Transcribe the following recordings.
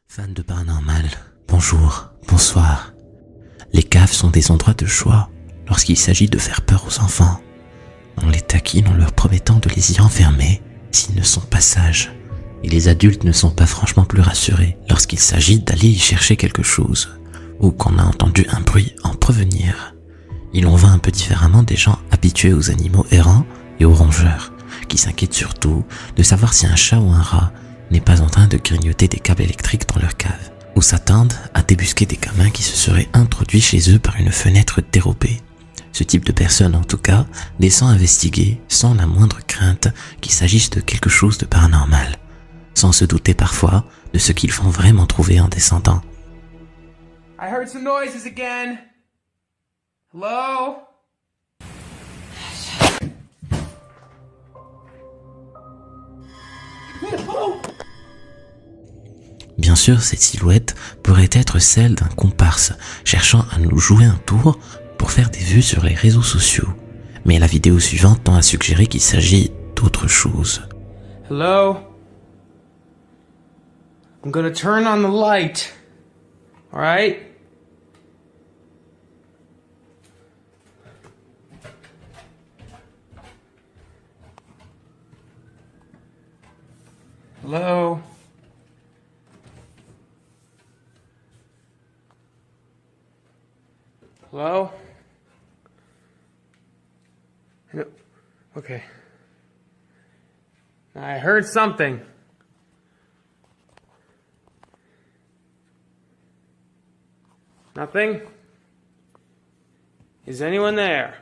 Fans de paranormal, bonjour, bonsoir. Les caves sont des endroits de choix lorsqu'il s'agit de faire peur aux enfants. On les taquine en leur promettant de les y enfermer s'ils ne sont pas sages. Et les adultes ne sont pas franchement plus rassurés lorsqu'il s'agit d'aller y chercher quelque chose ou qu'on a entendu un bruit en provenir. Il en va un peu différemment des gens habitués aux animaux errants et aux rongeurs, qui s'inquiètent surtout de savoir si un chat ou un rat n'est pas en train de grignoter des câbles électriques dans leur cave, ou s'attendent à débusquer des gamins qui se seraient introduits chez eux par une fenêtre dérobée. Ce type de personne, en tout cas, descend investiguer sans la moindre crainte qu'il s'agisse de quelque chose de paranormal, sans se douter parfois de ce qu'ils vont vraiment trouver en descendant. I heard some noises again. Hello? Bien sûr, cette silhouette pourrait être celle d'un comparse cherchant à nous jouer un tour pour faire des vues sur les réseaux sociaux. Mais la vidéo suivante tend à suggérer qu'il s'agit d'autre chose. Hello? I'm gonna turn on the light. Alright? Hello? Hello? No. Okay. I heard something. Nothing? Is anyone there?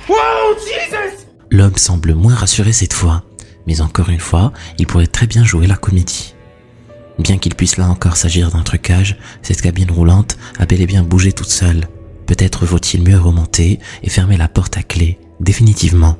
Whoa, Jesus! L'homme semble moins rassuré cette fois, mais encore une fois, il pourrait très bien jouer la comédie. Bien qu'il puisse là encore s'agir d'un trucage, cette cabine roulante a bel et bien bougé toute seule. Peut-être vaut-il mieux remonter et fermer la porte à clé, définitivement.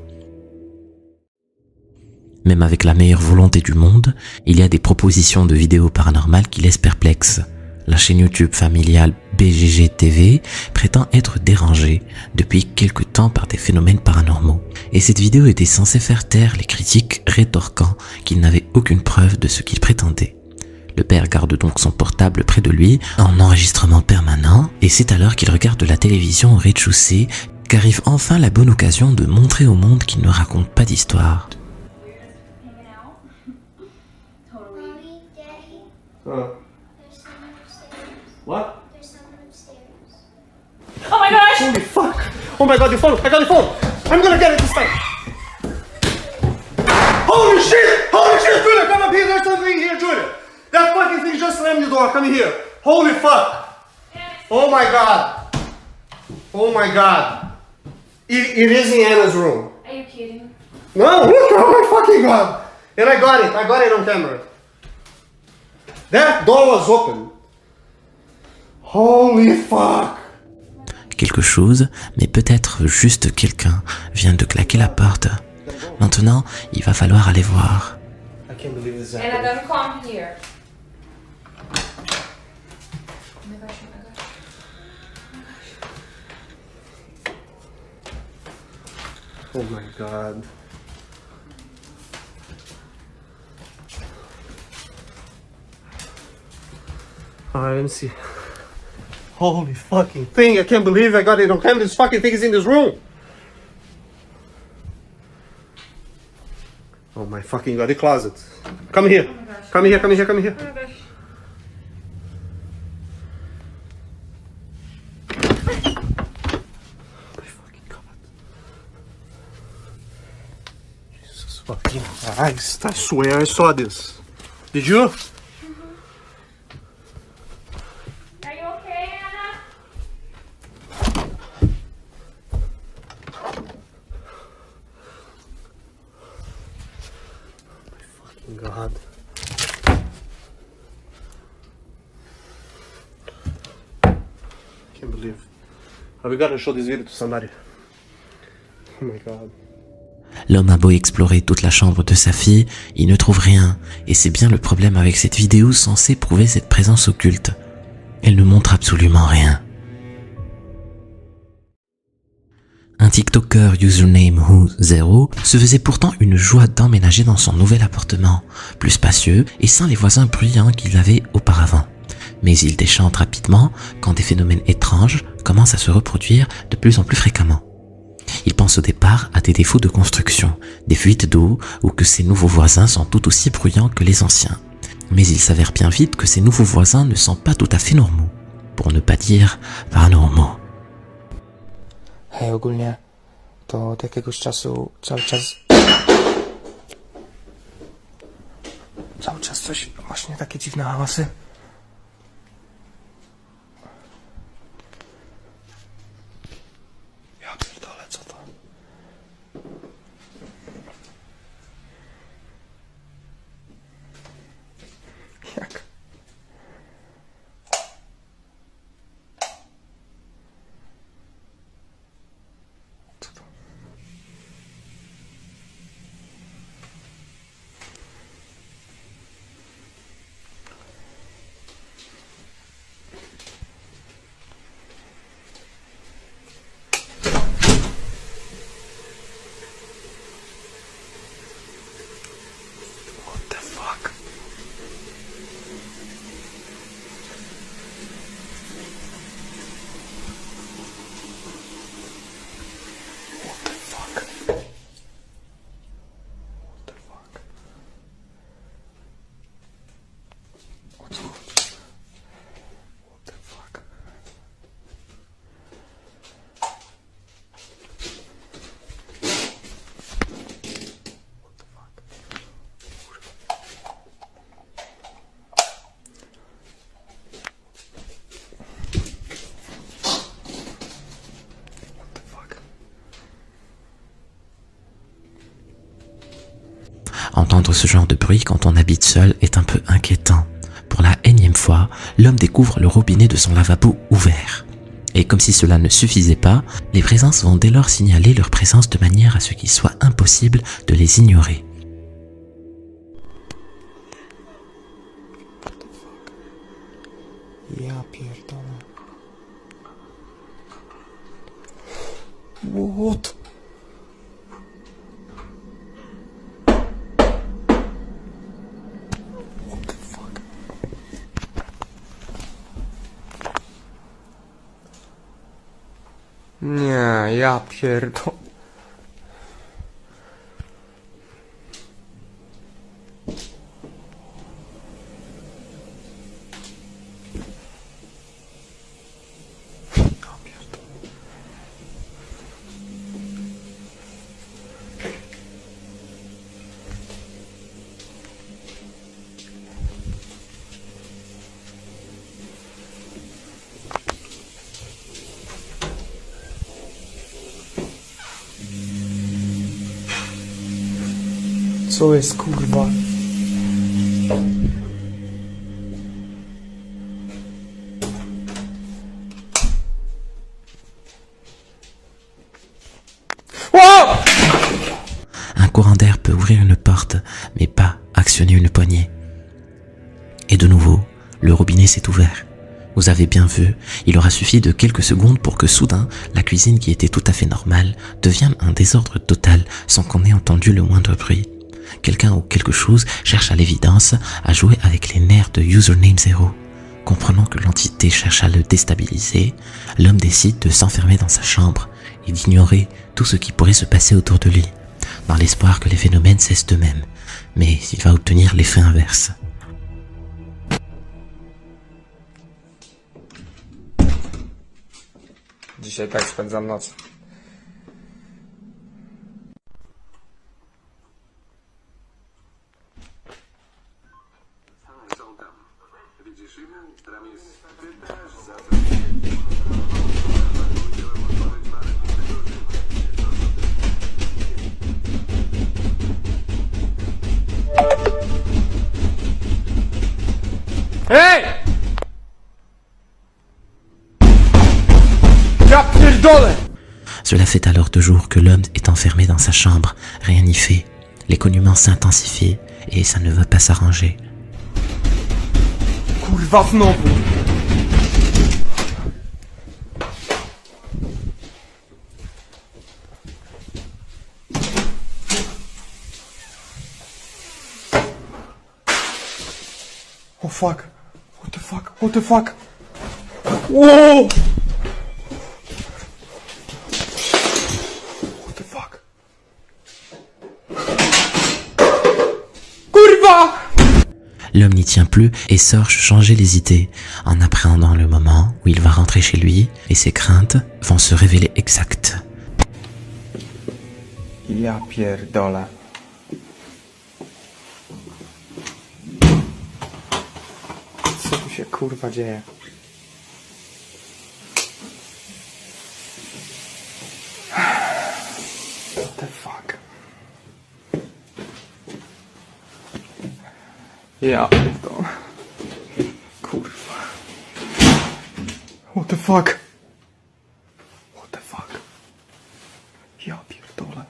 Même avec la meilleure volonté du monde, il y a des propositions de vidéos paranormales qui laissent perplexe. La chaîne YouTube familiale BGG TV prétend être dérangée depuis quelque temps par des phénomènes paranormaux. Et cette vidéo était censée faire taire les critiques rétorquant qu'ils n'avaient aucune preuve de ce qu'ils prétendaient. Le père garde donc son portable près de lui en enregistrement permanent et c'est alors qu'il regarde la télévision au rez-de-chaussée qu'arrive enfin la bonne occasion de montrer au monde qu'il ne raconte pas d'histoire. What? Oh my gosh! Holy fuck! Oh my god, your phone! I got your phone! I'm gonna get it this time! Holy shit! Holy shit, Julia! Come up here! There's something here, Julia! That fucking thing just slammed the door! Come here! Holy fuck! Oh my god! Oh my god! It is in Anna's room. Are you kidding? No, look! Oh my fucking god! And I got it on camera. That door was open. Holy fuck! Quelque chose, mais peut-être juste quelqu'un, vient de claquer la porte. Maintenant, il va falloir aller voir. I can't believe this And I happened. don't come here. Oh my gosh, oh my gosh. Oh my god. Alright, let me see. Holy fucking thing, I can't believe I got it on camera. This fucking thing is in this room. Oh my fucking god, the closet. Come here. Come here, come here, come here. Oh my gosh. My fucking god. Jesus fucking Christ, I swear I saw this. Did you? Are you okay, Anna? God. Can't believe. We gotta show this video to somebody. Oh my god. L'homme a beau explorer toute la chambre de sa fille, il ne trouve rien, et c'est bien le problème avec cette vidéo censée prouver cette présence occulte. Elle ne montre absolument rien. Un TikToker username Who0 se faisait pourtant une joie d'emménager dans son nouvel appartement, plus spacieux et sans les voisins bruyants qu'il avait auparavant. Mais il déchante rapidement quand des phénomènes étranges commencent à se reproduire de plus en plus fréquemment. Il pense au départ à des défauts de construction, des fuites d'eau ou que ses nouveaux voisins sont tout aussi bruyants que les anciens. Mais il s'avère bien vite que ces nouveaux voisins ne sont pas tout à fait normaux, pour ne pas dire paranormaux. Hej, ogólnie to od jakiegoś czasu cały czas coś, właśnie takie dziwne hałasy. Ja pierdolę, co to? Jak? Co to? What the fuck? What the fuck? What the fuck? O co chodzi? What the fuck? What the fuck? What the fuck? Entendre ce genre de bruit quand on habite seul est un peu inquiétant. Pour la énième fois, l'homme découvre le robinet de son lavabo ouvert. Et comme si cela ne suffisait pas, les présences vont dès lors signaler leur présence de manière à ce qu'il soit impossible de les ignorer. Ja pierdolę. What? What the fuck? Nie, ja pierdolę. Co jest, kurwa? Wow! Un courant d'air peut ouvrir une porte, mais pas actionner une poignée. Et de nouveau, le robinet s'est ouvert. Vous avez bien vu, il aura suffi de quelques secondes pour que soudain, la cuisine qui était tout à fait normale devienne un désordre total sans qu'on ait entendu le moindre bruit. Quelqu'un ou quelque chose cherche à l'évidence à jouer avec les nerfs de Username 0. Comprenant que l'entité cherche à le déstabiliser, l'homme décide de s'enfermer dans sa chambre et d'ignorer tout ce qui pourrait se passer autour de lui, dans l'espoir que les phénomènes cessent d'eux-mêmes. Mais il va obtenir l'effet inverse. Dzisiaj tak spędzam noc. Są tam. Widzisz ich? Tam jest... Ty też za Hej! Ja pierdolę! Cela fait alors 2 jours que l'homme est enfermé dans sa chambre, rien n'y fait. L'écoulement s'intensifie et ça ne va pas s'arranger. Kurwa znowu! Oh fuck. What the fuck? What the fuck? Wow! What the fuck? Kurwa! L'homme n'y tient plus et sort changer les idées en appréhendant le moment où il va rentrer chez lui et ses craintes vont se révéler exactes. Ja pierdolę. Co tu się kurwa dzieje? What the fuck? Ja pierdolę. Kurwa. What the fuck? What the fuck? Ja pierdolę.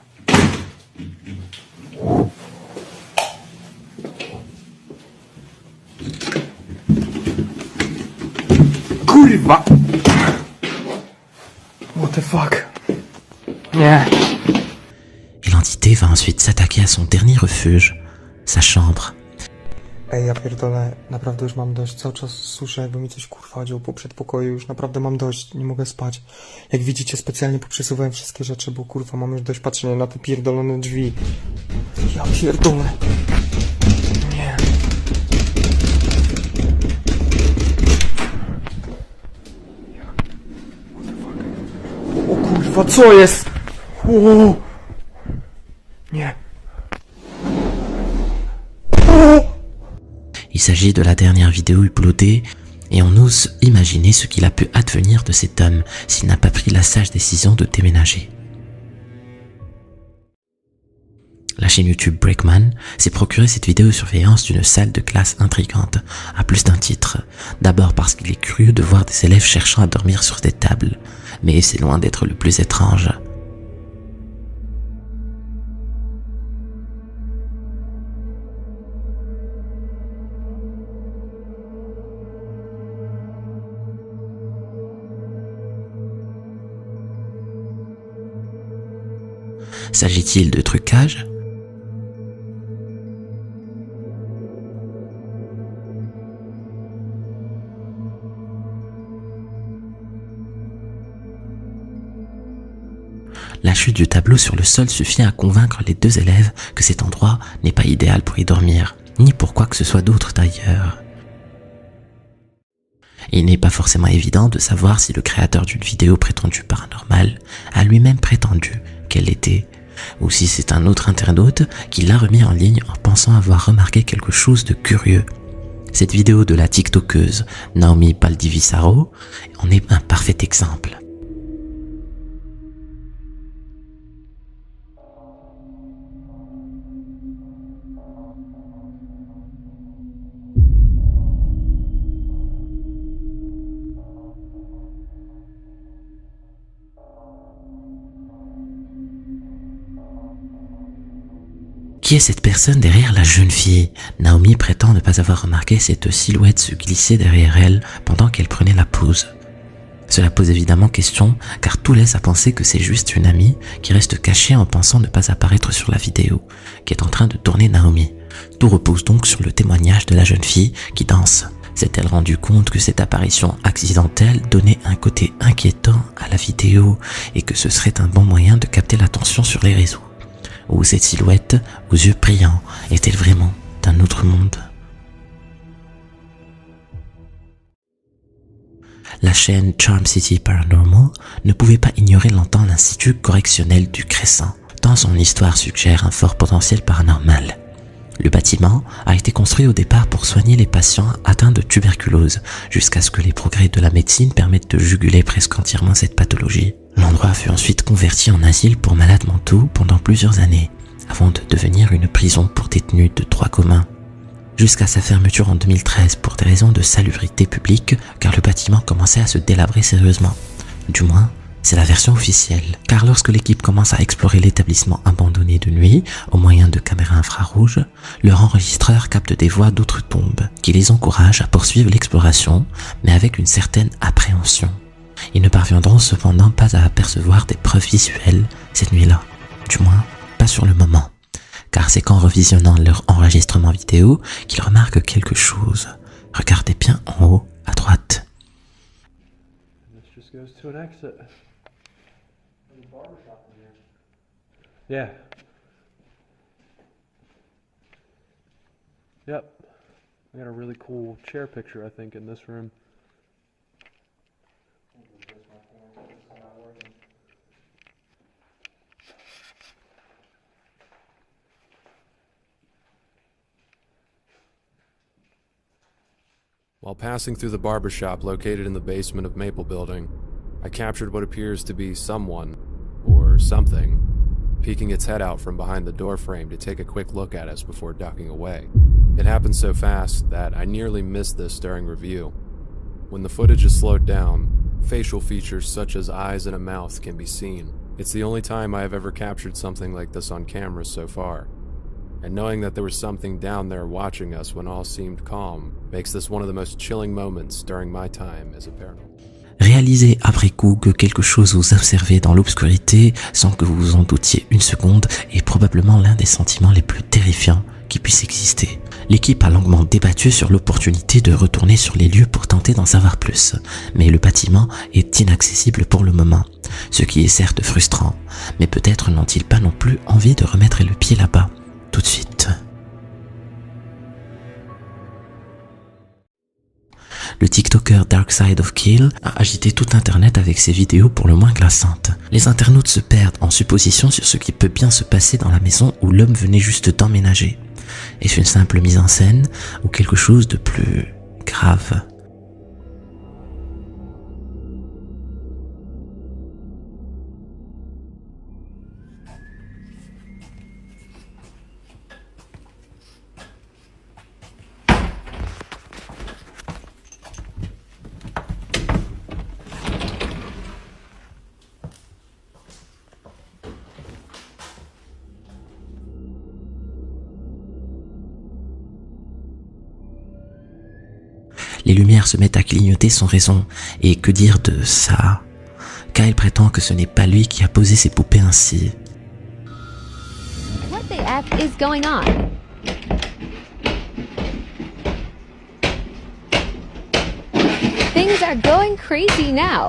Kurwa! What the fuck? Nie. Et l'entité va ensuite s'attaquer à son dernier refuge, sa chambre. Ej, ja pierdolę, naprawdę już mam dość, cały czas słyszę, jakby mi coś kurwa chodziło po przedpokoju, już naprawdę mam dość, nie mogę spać. Jak widzicie, specjalnie poprzesuwałem wszystkie rzeczy, bo kurwa mam już dość patrzenia na te pierdolone drzwi. Ja pierdolę. Nie. O kurwa, co jest? O! Nie. Il s'agit de la dernière vidéo uploadée et on ose imaginer ce qu'il a pu advenir de cet homme s'il n'a pas pris la sage décision de déménager. La chaîne YouTube Breakman s'est procuré cette vidéosurveillance d'une salle de classe intrigante, à plus d'un titre. D'abord parce qu'il est curieux de voir des élèves cherchant à dormir sur des tables, mais c'est loin d'être le plus étrange. S'agit-il de trucage ? La chute du tableau sur le sol suffit à convaincre les deux élèves que cet endroit n'est pas idéal pour y dormir, ni pour quoi que ce soit d'autre d'ailleurs. Il n'est pas forcément évident de savoir si le créateur d'une vidéo prétendue paranormale a lui-même prétendu qu'elle l'était, ou si c'est un autre internaute qui l'a remis en ligne en pensant avoir remarqué quelque chose de curieux. Cette vidéo de la tiktokeuse Naomi Baldivisaro en est un parfait exemple. Qui est cette personne derrière la jeune fille ? Naomi prétend ne pas avoir remarqué cette silhouette se glisser derrière elle pendant qu'elle prenait la pause. Cela pose évidemment question car tout laisse à penser que c'est juste une amie qui reste cachée en pensant ne pas apparaître sur la vidéo qui est en train de tourner Naomi. Tout repose donc sur le témoignage de la jeune fille qui danse. S'est-elle rendu compte que cette apparition accidentelle donnait un côté inquiétant à la vidéo et que ce serait un bon moyen de capter l'attention sur les réseaux ? Ou cette silhouette aux yeux brillants est-elle vraiment d'un autre monde ? La chaîne Charm City Paranormal ne pouvait pas ignorer longtemps l'Institut correctionnel du Crescent, tant son histoire suggère un fort potentiel paranormal. Le bâtiment a été construit au départ pour soigner les patients atteints de tuberculose, jusqu'à ce que les progrès de la médecine permettent de juguler presque entièrement cette pathologie. L'endroit fut ensuite converti en asile pour malades mentaux pendant plusieurs années, avant de devenir une prison pour détenus de droit commun. Jusqu'à sa fermeture en 2013 pour des raisons de salubrité publique, car le bâtiment commençait à se délabrer sérieusement. Du moins, c'est la version officielle, car lorsque l'équipe commence à explorer l'établissement abandonné de nuit, au moyen de caméras infrarouges, leur enregistreur capte des voix d'autres tombes, qui les encouragent à poursuivre l'exploration, mais avec une certaine appréhension. Ils ne parviendront cependant pas à apercevoir des preuves visuelles cette nuit-là, du moins pas sur le moment, car c'est qu'en revisionnant leur enregistrement vidéo qu'ils remarquent quelque chose, Regardez bien en haut, à droite. This just goes to an exit. Yeah. Yep. We got a really cool chair picture, I think, in this room. While passing through the barbershop located in the basement of Maple Building, I captured what appears to be someone, or something, peeking its head out from behind the door frame to take a quick look at us before ducking away. It happened so fast that I nearly missed this during review. When the footage is slowed down, facial features such as eyes and a mouth can be seen. It's the only time I have ever captured something like this on camera so far. And knowing that there was something down there watching us when all seemed calm makes this one of the most chilling moments during my time as a paranormal. Réalisez après coup que quelque chose vous observait dans l'obscurité sans que vous vous en doutiez une seconde est probablement l'un des sentiments les plus terrifiants qui puissent exister. L'équipe a longuement débattu sur l'opportunité de retourner sur les lieux pour tenter d'en savoir plus, mais le bâtiment est inaccessible pour le moment, ce qui est certes frustrant, mais peut-être n'ont-ils pas non plus envie de remettre le pied là-bas tout de suite. Le TikToker Dark Side of Kill a agité tout internet avec ses vidéos pour le moins glaçantes. Les internautes se perdent en suppositions sur ce qui peut bien se passer dans la maison où l'homme venait juste d'emménager. Est-ce une simple mise en scène ou quelque chose de plus grave ? Les lumières se mettent à clignoter sans raison, et que dire de ça ? Kyle prétend que ce n'est pas lui qui a posé ses poupées ainsi. What the F is going on? Things are going crazy now.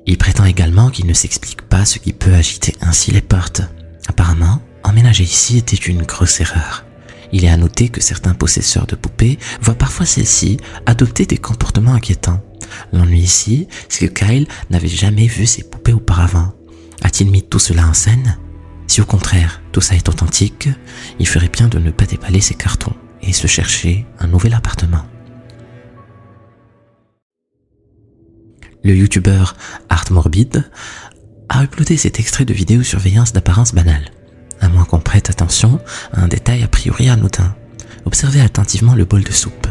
Il prétend également qu'il ne s'explique pas ce qui peut agiter ainsi les portes. Apparemment, emménager ici était une grosse erreur. Il est à noter que certains possesseurs de poupées voient parfois celles-ci adopter des comportements inquiétants. L'ennui ici, c'est que Kyle n'avait jamais vu ces poupées auparavant. A-t-il mis tout cela en scène ? Si au contraire, tout ça est authentique, il ferait bien de ne pas déballer ses cartons et se chercher un nouvel appartement. Le youtubeur Art Morbid a uploadé cet extrait de vidéosurveillance d'apparence banale, à moins qu'on prête attention à un détail a priori anodin. Observez attentivement le bol de soupe.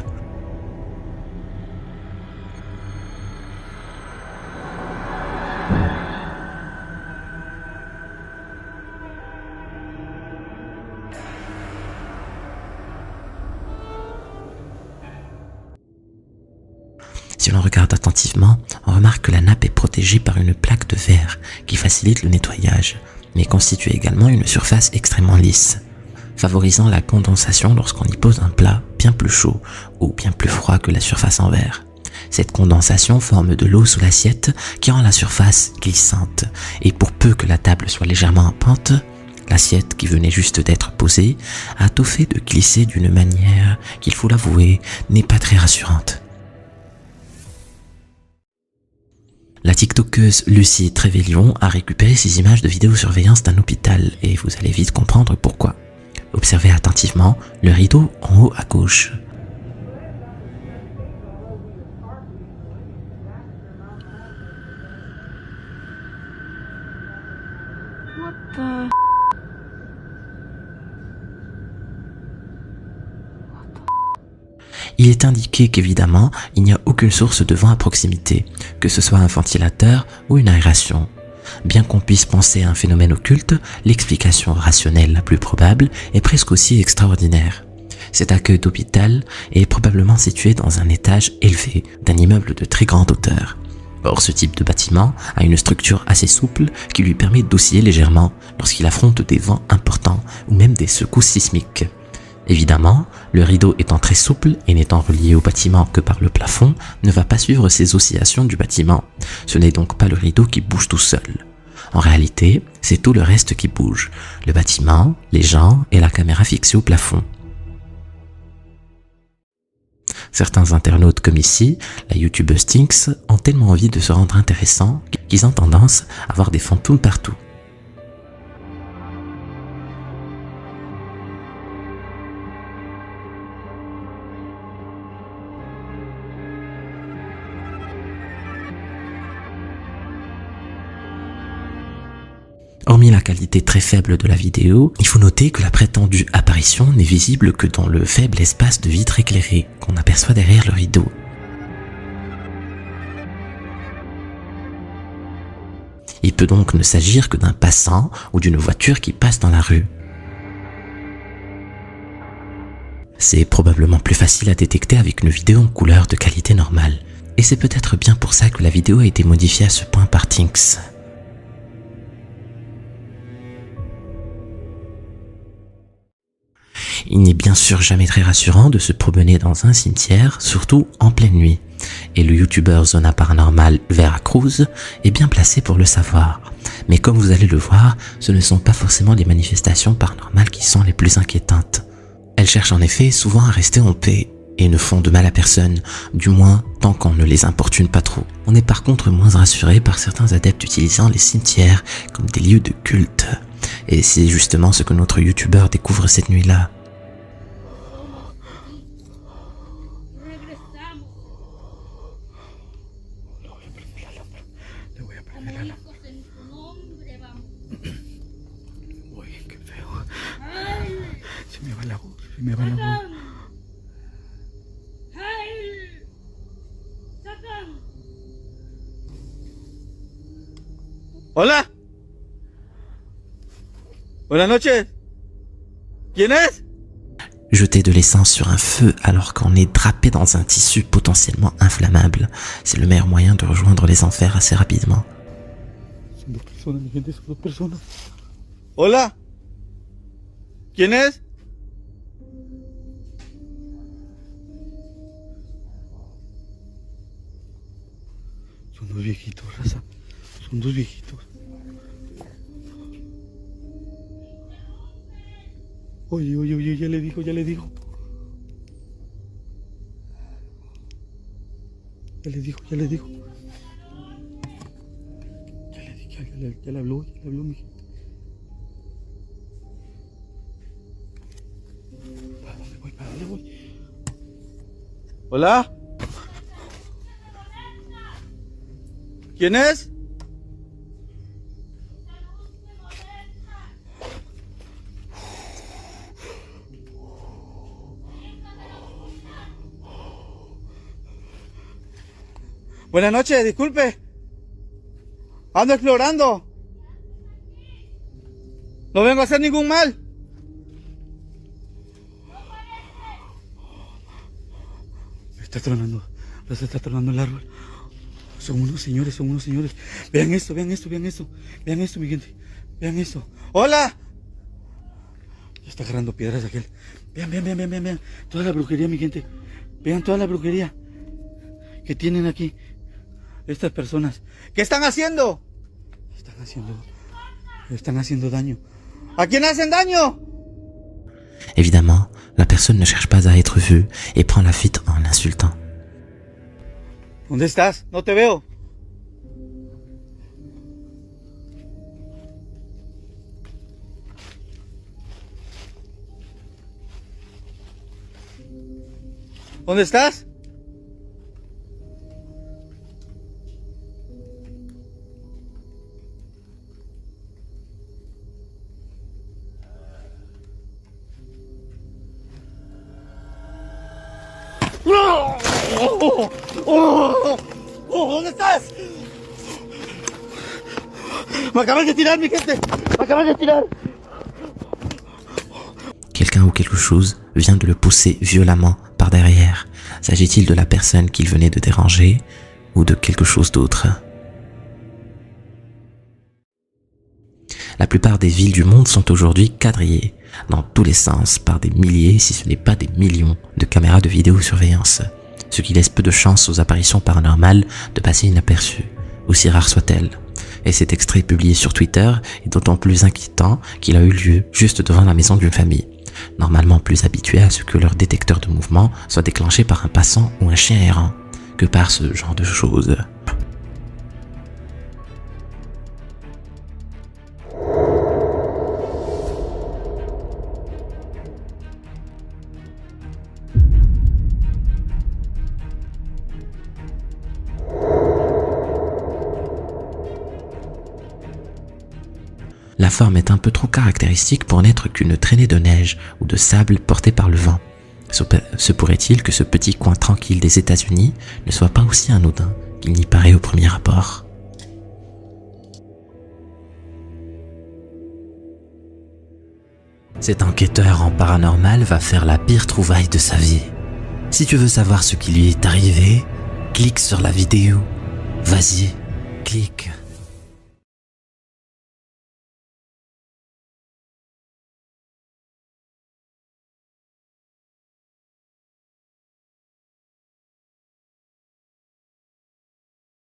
Si l'on regarde attentivement, on remarque que la nappe est protégée par une plaque de verre qui facilite le nettoyage, mais constitue également une surface extrêmement lisse, favorisant la condensation lorsqu'on y pose un plat bien plus chaud ou bien plus froid que la surface en verre. Cette condensation forme de l'eau sous l'assiette qui rend la surface glissante, et pour peu que la table soit légèrement en pente, l'assiette qui venait juste d'être posée a tout fait de glisser d'une manière qu'il faut l'avouer n'est pas très rassurante. La TikTokeuse Lucie Trevelyan a récupéré ces images de vidéosurveillance d'un hôpital et vous allez vite comprendre pourquoi. Observez attentivement le rideau en haut à gauche. Il est indiqué qu'évidemment, il n'y a aucune source de vent à proximité, que ce soit un ventilateur ou une aération. Bien qu'on puisse penser à un phénomène occulte, l'explication rationnelle la plus probable est presque aussi extraordinaire. Cet accueil d'hôpital est probablement situé dans un étage élevé d'un immeuble de très grande hauteur. Or, ce type de bâtiment a une structure assez souple qui lui permet d'osciller légèrement lorsqu'il affronte des vents importants ou même des secousses sismiques. Évidemment, le rideau étant très souple et n'étant relié au bâtiment que par le plafond, ne va pas suivre ces oscillations du bâtiment. Ce n'est donc pas le rideau qui bouge tout seul. En réalité, c'est tout le reste qui bouge, le bâtiment, les gens et la caméra fixée au plafond. Certains internautes comme ici, la youtubeuse Tinks, ont tellement envie de se rendre intéressants qu'ils ont tendance à voir des fantômes partout. Hormis la qualité très faible de la vidéo, il faut noter que la prétendue apparition n'est visible que dans le faible espace de vitre éclairé qu'on aperçoit derrière le rideau. Il peut donc ne s'agir que d'un passant ou d'une voiture qui passe dans la rue. C'est probablement plus facile à détecter avec une vidéo en couleur de qualité normale. Et c'est peut-être bien pour ça que la vidéo a été modifiée à ce point par Tinks. Il n'est bien sûr jamais très rassurant de se promener dans un cimetière, surtout en pleine nuit. Et le youtubeur Zona Paranormal Veracruz est bien placé pour le savoir. Mais comme vous allez le voir, ce ne sont pas forcément les manifestations paranormales qui sont les plus inquiétantes. Elles cherchent en effet souvent à rester en paix et ne font de mal à personne, du moins tant qu'on ne les importune pas trop. On est par contre moins rassuré par certains adeptes utilisant les cimetières comme des lieux de culte. Et c'est justement ce que notre youtubeur découvre cette nuit-là. Me va la voz. Hola. Buenas noches. ¿Quién es? Jeter de l'essence sur un feu alors qu'on est drapé dans un tissu potentiellement inflammable, c'est le meilleur moyen de rejoindre les enfers assez rapidement. Son dos personas, mi gente, son dos personas. Hola. ¿Quién es? Son dos viejitos, raza. Son dos viejitos. Oye, oye, oye, ya le dijo, ya le dijo. Ya le dijo, ya le dijo. Ya le habló, mi gente. ¿Para dónde voy? ¿Para dónde voy? ¿Hola? ¿Quién es? Buenas noches, disculpe. Ando explorando. No vengo a hacer ningún mal. Me está tronando. Se está tronando el árbol. Son unos señores, son unos señores. Vean esto, vean esto, vean esto. Vean esto, mi gente. Vean esto. ¡Hola! Ya está agarrando piedras aquel. Vean, vean, vean, vean, vean, vean. Toda la brujería, mi gente. Vean toda la brujería que tienen aquí estas personas. ¿Qué están haciendo? Están haciendo daño. ¿A quién hacen daño? Évidemment, la personne ne cherche pas à être vue et prend la fuite en l'insultant. ¿Dónde estás? No te veo. ¿Dónde estás? ¿Dónde estás? Me acaban de tirar, mi gente. Me acaban de tirar. Quelqu'un ou quelque chose vient de le pousser violemment par derrière. S'agit-il de la personne qu'il venait de déranger? ou de quelque chose d'autre. La plupart des villes du monde sont aujourd'hui quadrillées, dans tous les sens, par des milliers, si ce n'est pas des millions, de caméras de vidéosurveillance, ce qui laisse peu de chance aux apparitions paranormales de passer inaperçues, aussi rares soient-elles. Et cet extrait publié sur Twitter est d'autant plus inquiétant qu'il a eu lieu juste devant la maison d'une famille, normalement plus habituée à ce que leur détecteur de mouvement soit déclenché par un passant ou un chien errant, que par ce genre de choses. La forme est un peu trop caractéristique pour n'être qu'une traînée de neige ou de sable portée par le vent. Se pourrait-il que ce petit coin tranquille des États-Unis ne soit pas aussi anodin qu'il n'y paraît au premier abord? Cet enquêteur en paranormal va faire la pire trouvaille de sa vie. Si tu veux savoir ce qui lui est arrivé, clique sur la vidéo. Vas-y, clique.